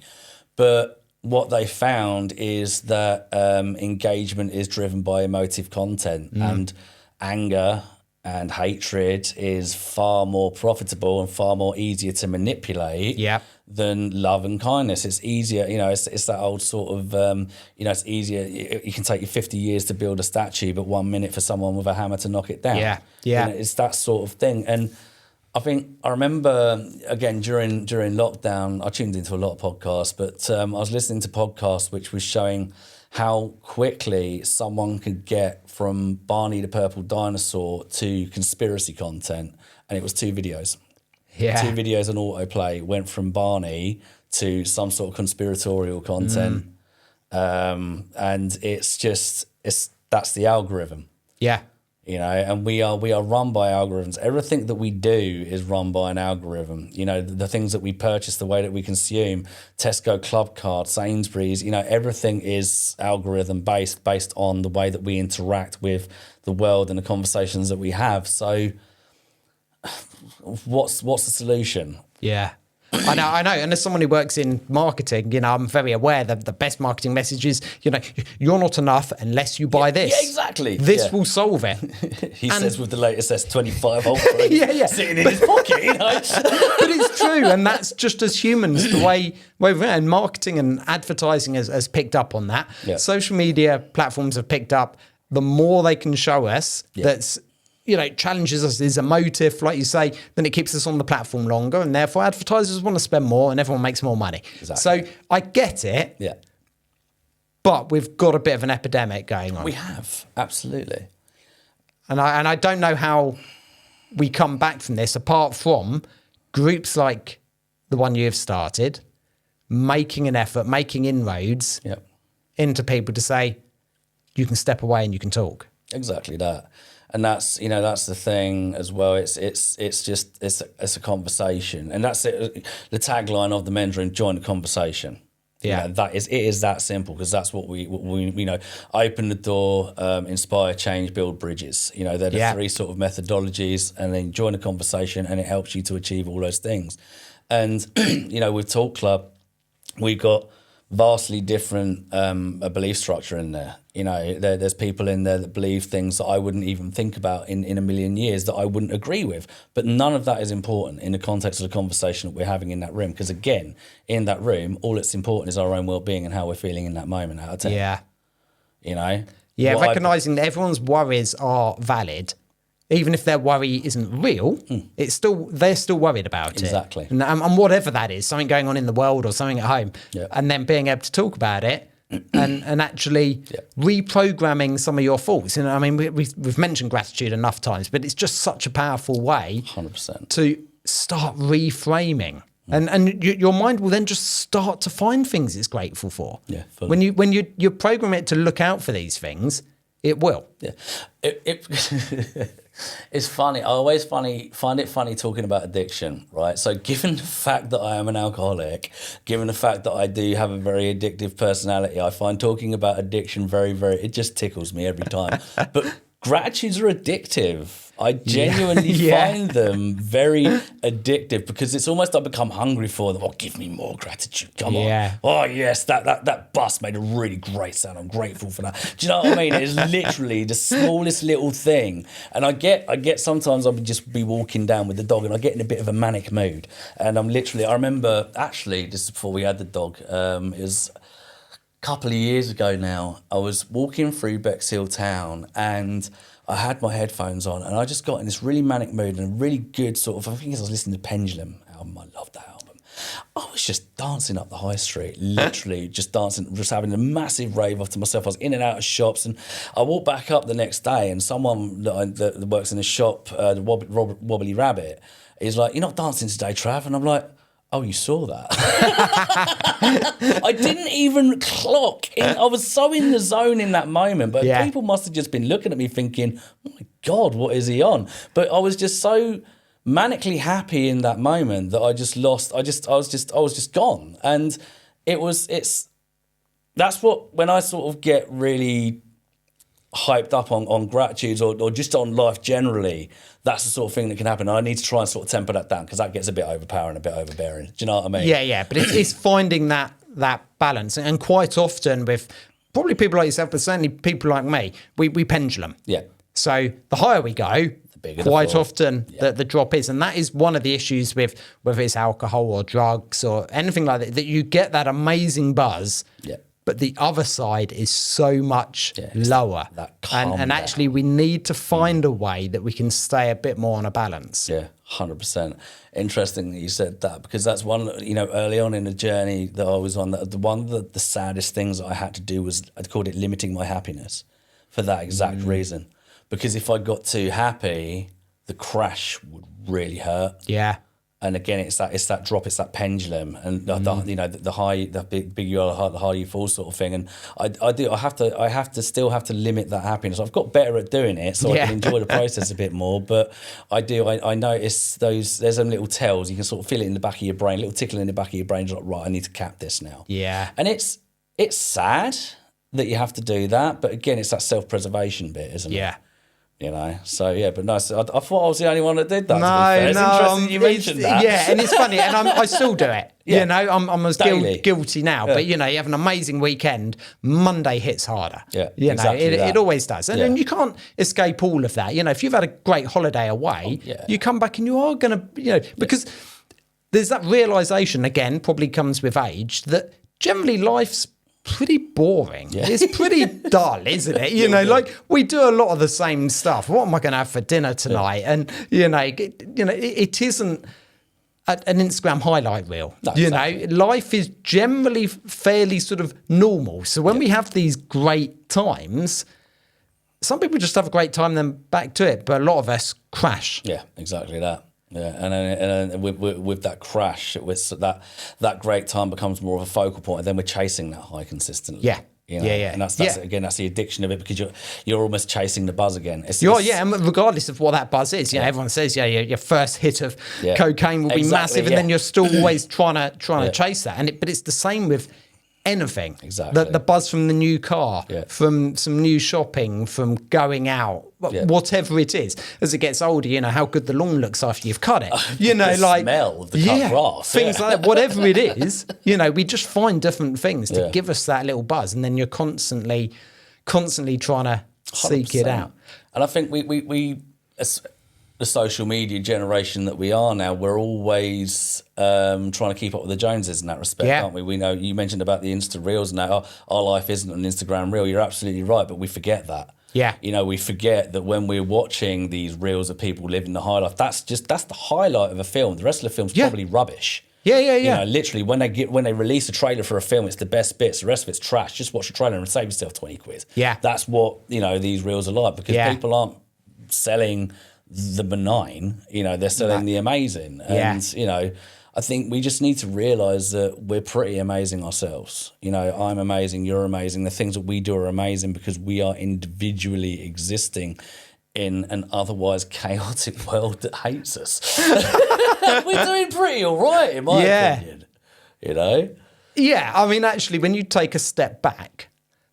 But what they found is that engagement is driven by emotive content and anger and hatred is far more profitable and far more easier to manipulate than love and kindness. It's easier, it's that old sort of, it's easier. It can take you 50 years to build a statue, but 1 minute for someone with a hammer to knock it down. Yeah. It's that sort of thing. And I remember, again, during lockdown, I tuned into a lot of podcasts, but I was listening to podcasts which was showing how quickly someone could get from Barney the Purple Dinosaur to conspiracy content. And it was 2 videos. Yeah. 2 videos on autoplay went from Barney to some sort of conspiratorial content. And that's the algorithm. Yeah. And we are run by algorithms. Everything that we do is run by an algorithm. The things that we purchase, the way that we consume, Tesco Club Card, Sainsbury's, everything is algorithm based on the way that we interact with the world and the conversations that we have. So what's the solution? Yeah. I know. And as someone who works in marketing, I'm very aware that the best marketing message is, you're not enough unless you buy this. Yeah, exactly. This will solve it. He says with the latest S25 Ultra sitting in his pocket. But it's true. And that's just as humans, the way and marketing and advertising has picked up on that. Yeah. Social media platforms have picked up. The more they can show us that's, challenges us, is emotive, like you say, then it keeps us on the platform longer, and therefore advertisers want to spend more and everyone makes more money. Exactly. So I get it, but we've got a bit of an epidemic going on. We have, absolutely. And I don't know how we come back from this, apart from groups like the one you've started, making an effort, making inroads into people to say, you can step away and you can talk. Exactly that. And that's the thing as well. It's a conversation, and that's it. The tagline of the men's room: join the conversation. Yeah, it is that simple, because that's what we open the door, inspire change, build bridges. They're the 3 sort of methodologies, and then join the conversation, and it helps you to achieve all those things. And with Talk Club, we've got vastly different belief structure in there. You know, there's people in there that believe things that I wouldn't even think about in a million years that I wouldn't agree with. But none of that is important in the context of the conversation that we're having in that room. Because again, in that room, all that's important is our own well-being and how we're feeling in that moment out of 10. Yeah. You know? Yeah, recognising that everyone's worries are valid. Even if their worry isn't real, they're still worried about it. Exactly. And whatever that is, something going on in the world or something at home, Yeah. and then being able to talk about it and actually reprogramming some of your thoughts. You know, I mean, we've mentioned gratitude enough times, but it's just such a powerful way 100%. to start reframing. And your mind will then just start to find things it's grateful for. Yeah, fully. When you program it to look out for these things, it will. Yeah, it's funny. I always find it funny talking about addiction, right? So given the fact that I am an alcoholic, given the fact that I do have a very addictive personality, I find talking about addiction very, it just tickles me every time. But gratitudes are addictive. I genuinely find them very addictive because it's almost I become hungry for them. Oh, give me more gratitude. Come on. Oh, yes, that bus made a really great sound. I'm grateful for that. Do you know what I mean? It's literally the smallest little thing. And I get sometimes I'll just be walking down with the dog and I get in a bit of a manic mood. And I remember actually just before we had the dog, it was a couple of years ago now, I was walking through Bexhill town and I had my headphones on and I just got in this really manic mood and a really good sort of, I think I was listening to Pendulum album. I love that album. I was just dancing up the high street, literally just dancing, just having a massive rave off to myself. I was in and out of shops and I walked back up the next day and someone that works in the shop, the Wobbly Rabbit, is like, "You're not dancing today, Trav?" And I'm like, "Oh, you saw that?" I didn't even clock in. I was so in the zone in that moment, but people must have just been looking at me thinking, "Oh my God, what is he on?" But I was just so manically happy in that moment that I just lost. I was just gone. And that's what, when I sort of get really hyped up on gratitude or just on life generally, that's the sort of thing that can happen. I need to try and sort of temper that down because that gets a bit overpowering, a bit overbearing. Do you know what I mean? Yeah. But it's finding that balance. And quite often with probably people like yourself, but certainly people like me, we pendulum. Yeah. So the higher we go, quite often the drop is. And that is one of the issues with whether it's alcohol or drugs or anything like that you get that amazing buzz. Yeah. But the other side is so much lower. And actually we need to find a way that we can stay a bit more on a balance. Yeah, 100%. Interesting that you said that because that's one, early on in the journey that I was on, the saddest things that I had to do was, I called it limiting my happiness for that exact reason. Because if I got too happy, the crash would really hurt. Yeah. And again, it's that drop, it's that pendulum, and the high, the big you are, the higher you fall sort of thing. And I have to still limit that happiness. I've got better at doing it, so I can enjoy the process a bit more. But I notice there's some little tells. You can sort of feel it in the back of your brain, a little tickle in the back of your brain. You're like, right, I need to cap this now. Yeah. And it's sad that you have to do that, but again, it's that self-preservation bit, isn't it? Yeah. So but nice. I thought I was the only one that did that. No, it's interesting you mentioned that. Yeah, and it's funny, and I still do it. I'm as guilty now. But you have an amazing weekend. Monday hits harder. Yeah, it always does, and then you can't escape all of that. If you've had a great holiday away, you come back and you are going to, because there's that realization again, probably comes with age, that generally life's pretty boring. Yeah. It's pretty dull, isn't it? Like we do a lot of the same stuff. What am I going to have for dinner tonight? And it isn't an Instagram highlight reel. No, exactly. Life is generally fairly sort of normal. So when we have these great times, some people just have a great time, then back to it. But a lot of us crash. Yeah, exactly that. Yeah, and then with that crash, with that great time becomes more of a focal point, and then we're chasing that high consistently. Yeah. And that's again, that's the addiction of it, because you're almost chasing the buzz again. And regardless of what that buzz is, everyone says your first hit of cocaine will be massive, and then you're still always trying to chase that. But it's the same with anything. Exactly. The buzz from the new car, Yeah. from some new shopping, from going out, Yeah. whatever it is. As it gets older, you know, how good the lawn looks after you've cut it. You know, The like smell of the cut grass. things Yeah. like that. Whatever it is, you know, we just find different things to Yeah. give us that little buzz, and then you're constantly trying to seek it 100%. out. And I think we as the social media generation that we are now, we're always trying to keep up with the Joneses in that respect, Yeah. aren't we? We know you mentioned about the Insta Reels and that our life isn't an Instagram reel. You're absolutely right, but we forget that. Yeah. You know, we forget that when we're watching these reels of people living the high life, that's the highlight of a film. The rest of the film's Yeah. probably rubbish. Yeah. You know, literally, when they release a trailer for a film, it's the best bits. The rest of it's trash. Just watch the trailer and save yourself 20 quid. Yeah. That's what, you know, these reels are like, because Yeah. people aren't selling the benign, you know, they're selling the amazing. Yeah. And, you know, I think we just need to realise that we're pretty amazing ourselves. You know, I'm amazing, you're amazing. The things that we do are amazing because we are individually existing in an otherwise chaotic world that hates us. We're doing pretty all right, in my opinion. You know? Yeah, I mean, actually, when you take a step back,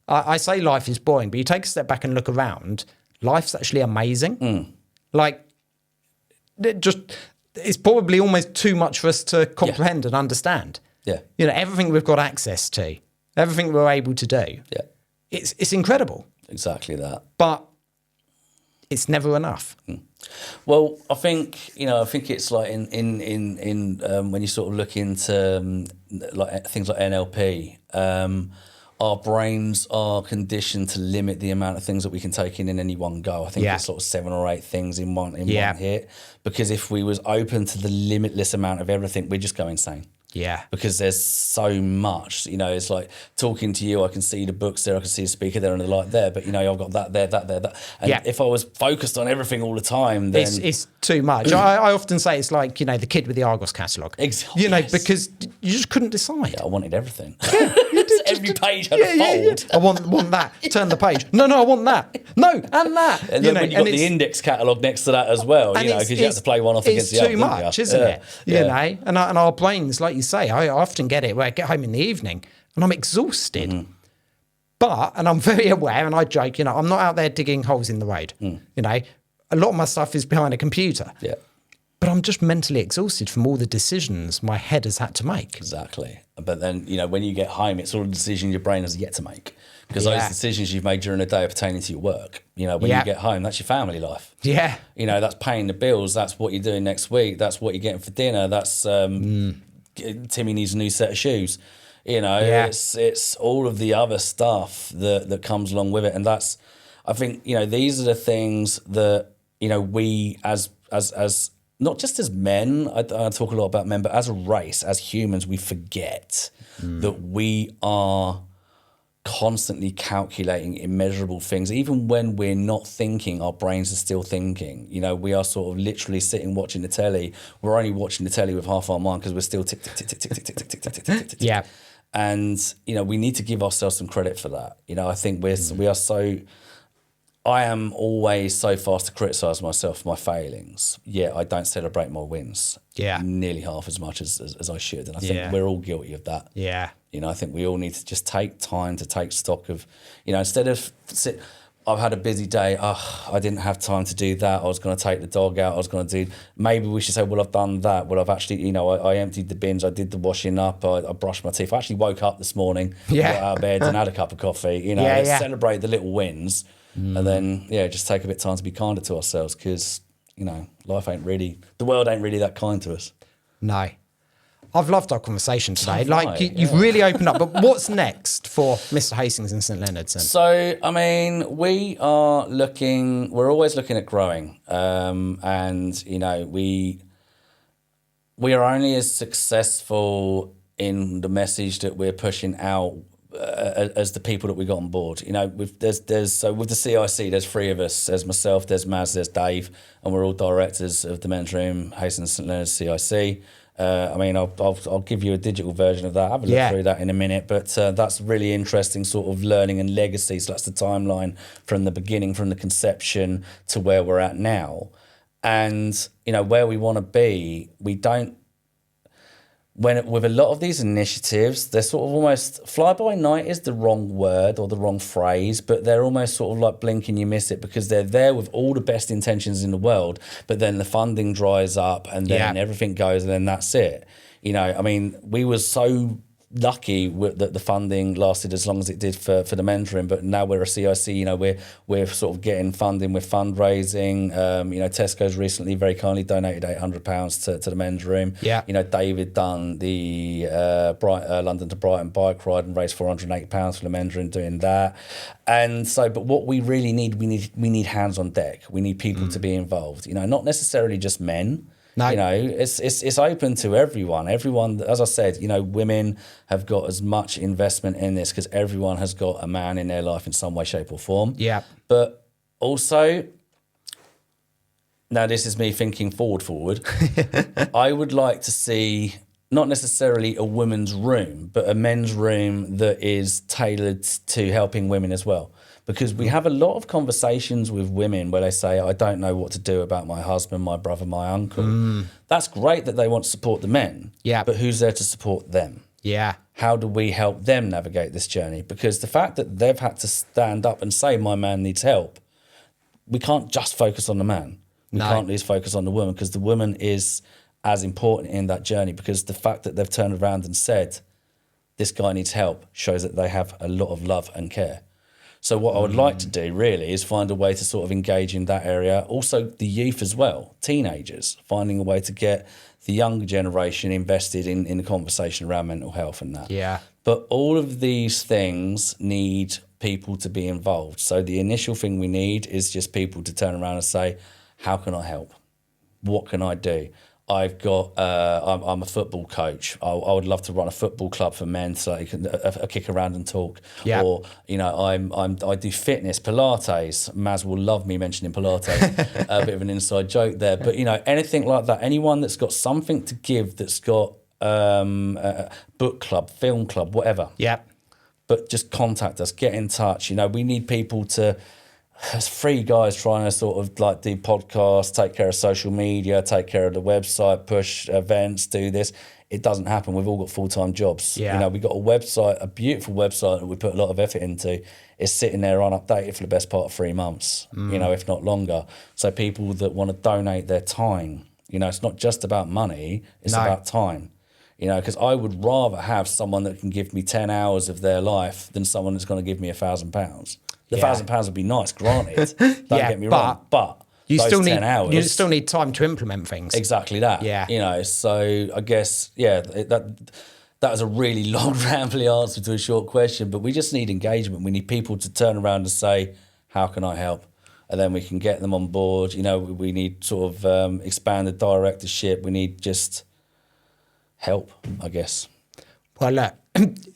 I say life is boring, but you take a step back and look around, life's actually amazing. Like, it's probably almost too much for us to comprehend and understand. Yeah. You know, everything we've got access to, everything we're able to do, Yeah. it's incredible, Exactly that. but it's never enough. Well, I think it's like in when you sort of look into like things like NLP, our brains are conditioned to limit the amount of things that we can take in any one go. I think it's sort of 7 or 8 things in one hit. Because if we was open to the limitless amount of everything, we'd just go insane. Yeah. Because there's so much, you know, it's like talking to you, I can see the books there, I can see the speaker there and the light there, but, you know, I've got that there, that there, that. And if I was focused on everything all the time, then... It's too much. I often say it's like, you know, the kid with the Argos catalogue. Exactly. You know, because you just couldn't decide. I wanted everything. Every page had a fold. I want that. Turn the page. No, I want that. No, and that. And then when you got the index catalogue next to that as well, you know, because you have to play one off against the other. It's too much, isn't it? You know, and our brains, like you say, I often get it where I get home in the evening and I'm exhausted. But, and I'm very aware, and I joke, you know, I'm not out there digging holes in the road. You know, a lot of my stuff is behind a computer. Yeah. But I'm just mentally exhausted from all the decisions my head has had to make. Exactly. But then, you know, when you get home, it's all the decisions your brain has yet to make. Because those decisions you've made during the day are pertaining to your work. You know, when you get home, that's your family life. Yeah. You know, that's paying the bills. That's what you're doing next week. That's what you're getting for dinner. That's Timmy needs a new set of shoes. You know, it's all of the other stuff that comes along with it. And that's, I think, you know, these are the things that, you know, we as not just as men, I talk a lot about men, but as a race, as humans, we forget that we are constantly calculating immeasurable things. Even when we're not thinking, our brains are still thinking. You know, we are sort of literally sitting watching the telly. We're only watching the telly with half our mind because we're still tick, tick, tick, tick, tick, tick, tick, tick, tick, tick, tick, tick. Yeah. And, you know, we need to give ourselves some credit for that. You know, I think we are so... I am always so fast to criticise myself for my failings. Yeah, I don't celebrate my wins. Yeah. Nearly half as much as I should. And I think we're all guilty of that. Yeah. You know, I think we all need to just take time to take stock of, you know, instead of I've had a busy day. I didn't have time to do that. I was going to take the dog out. I was going to do, maybe we should say, well, I've done that. Well, I've actually, you know, I emptied the bins. I did the washing up. I brushed my teeth. I actually woke up this morning, got out of bed and had a cup of coffee. You know, let's celebrate the little wins. And then, just take a bit of time to be kinder to ourselves because, you know, the world ain't really that kind to us. No. I've loved our conversation today. You've really opened up. But what's next for Mr. Hastings and St. Leonard's? So, I mean, we're always looking at growing. And, you know, we are only as successful in the message that we're pushing out as the people that we got on board. You know, with the CIC, there's 3 of us. There's myself, there's Maz, there's Dave, and we're all directors of the men's room, Hastings St. Leonard's CIC. I mean, I'll give you a digital version of that. Have a look through that in a minute. But that's really interesting sort of learning and legacy. So that's the timeline from the beginning, from the conception to where we're at now. And, you know, where we want to be, with a lot of these initiatives, they're sort of almost fly by night is the wrong word or the wrong phrase, but they're almost sort of like blink and you miss it, because they're there with all the best intentions in the world, but then the funding dries up and then everything goes and then that's it. You know, I mean, we were so lucky that the funding lasted as long as it did for the men's room, but now we're a CIC, you know, we're sort of getting funding with fundraising. You know, Tesco's recently very kindly donated £800 to the men's room. Yeah. You know, David done the London to Brighton bike ride and raised £480 for the men's room doing that. And so, but what we really need, we need hands on deck. We need people to be involved, you know, not necessarily just men. No. You know, it's open to everyone. Everyone, as I said, you know, women have got as much investment in this because everyone has got a man in their life in some way, shape or form. Yeah. But also, now this is me thinking forward. I would like to see not necessarily a women's room, but a men's room that is tailored to helping women as well. Because we have a lot of conversations with women where they say, I don't know what to do about my husband, my brother, my uncle. That's great that they want to support the men, but who's there to support them? Yeah. How do we help them navigate this journey? Because the fact that they've had to stand up and say, my man needs help, we can't just focus on the man. We can't lose focus on the woman, because the woman is as important in that journey, because the fact that they've turned around and said, this guy needs help, shows that they have a lot of love and care. So what I would like to do really is find a way to sort of engage in that area. Also the youth as well, teenagers, finding a way to get the younger generation invested in the conversation around mental health and that. Yeah. But all of these things need people to be involved. So the initial thing we need is just people to turn around and say, how can I help? What can I do? I've got, I'm a football coach. I would love to run a football club for men so they can a kick around and talk. Yeah. Or, you know, I do fitness, Pilates. Maz will love me mentioning Pilates. A bit of an inside joke there. But, you know, anything like that, anyone that's got something to give, that's got a book club, film club, whatever. Yeah. But just contact us, get in touch. You know, we need people to... There's 3 guys trying to sort of like do podcasts, take care of social media, take care of the website, push events, do this. It doesn't happen. We've all got full-time jobs. Yeah. You know, we've got a website, a beautiful website that we put a lot of effort into. It's sitting there unupdated for the best part of 3 months, you know, if not longer. So people that want to donate their time, you know, it's not just about money, it's about time. You know, because I would rather have someone that can give me 10 hours of their life than someone that's going to give me £1,000. The £1,000 would be nice, granted. Don't get me wrong, but you those still 10 need hours, you still need time to implement things. Exactly that. Yeah. You know, so I guess that was a really long, rambly answer to a short question, but we just need engagement. We need people to turn around and say, "How can I help?" And then we can get them on board. You know, we need sort of expanded directorship. We need just help, I guess. Well, look,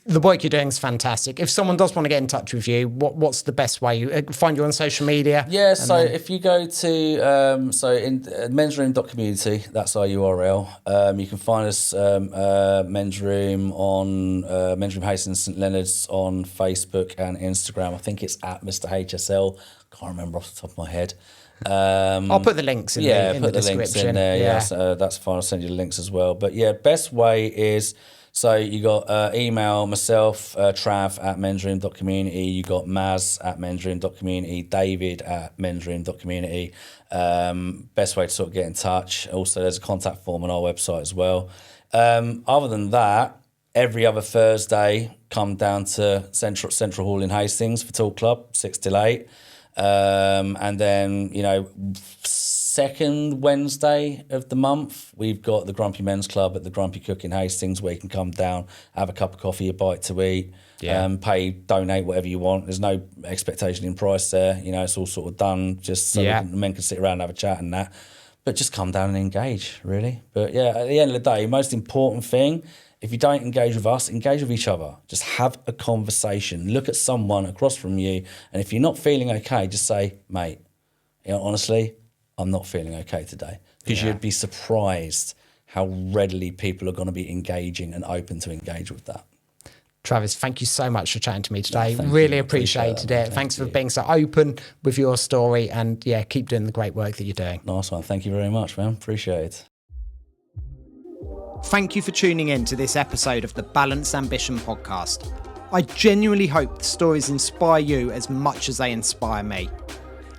the work you're doing is fantastic. If someone does want to get in touch with you, what's the best way? Find you on social media? Yeah, so if you go to mensroom.community, that's our URL. You can find us Men's Room on Men's Room Hastings St Leonard's on Facebook and Instagram. I think it's at Mr HSL. Can't remember off the top of my head. I'll put the links in the description. Links in there. Yeah, so that's fine. I'll send you the links as well. But yeah, best way is. So you got email myself, Trav at mensroom.community. You got Maz at mensroom.community, David at mensroom.community. Best way to sort of get in touch. Also, there's a contact form on our website as well. Other than that, every other Thursday, come down to Central Hall in Hastings for Talk Club, 6 till 8. And then, you know, second Wednesday of the month, we've got the Grumpy Men's Club at the Grumpy Cook in Hastings, where you can come down, have a cup of coffee, a bite to eat, donate whatever you want. There's no expectation in price there. You know, it's all sort of done just so the men can sit around and have a chat and that. But just come down and engage, really. But yeah, at the end of the day, most important thing, if you don't engage with us, engage with each other. Just have a conversation. Look at someone across from you, and if you're not feeling okay, just say, mate, you know, honestly, I'm not feeling okay today. Because you'd be surprised how readily people are going to be engaging and open to engage with that. Travis, thank you so much for chatting to me today. No, really appreciated it. Thanks for you. being so open with your story, and keep doing the great work that you're doing. Nice one. Thank you very much, man. Appreciate it. Thank you for tuning in to this episode of the Balanced Ambition podcast. I genuinely hope the stories inspire you as much as they inspire me.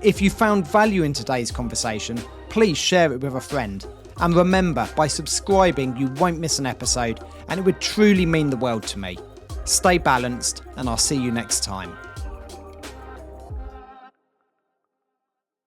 If you found value in today's conversation, please share it with a friend. And remember, by subscribing, you won't miss an episode, and it would truly mean the world to me. Stay balanced, and I'll see you next time.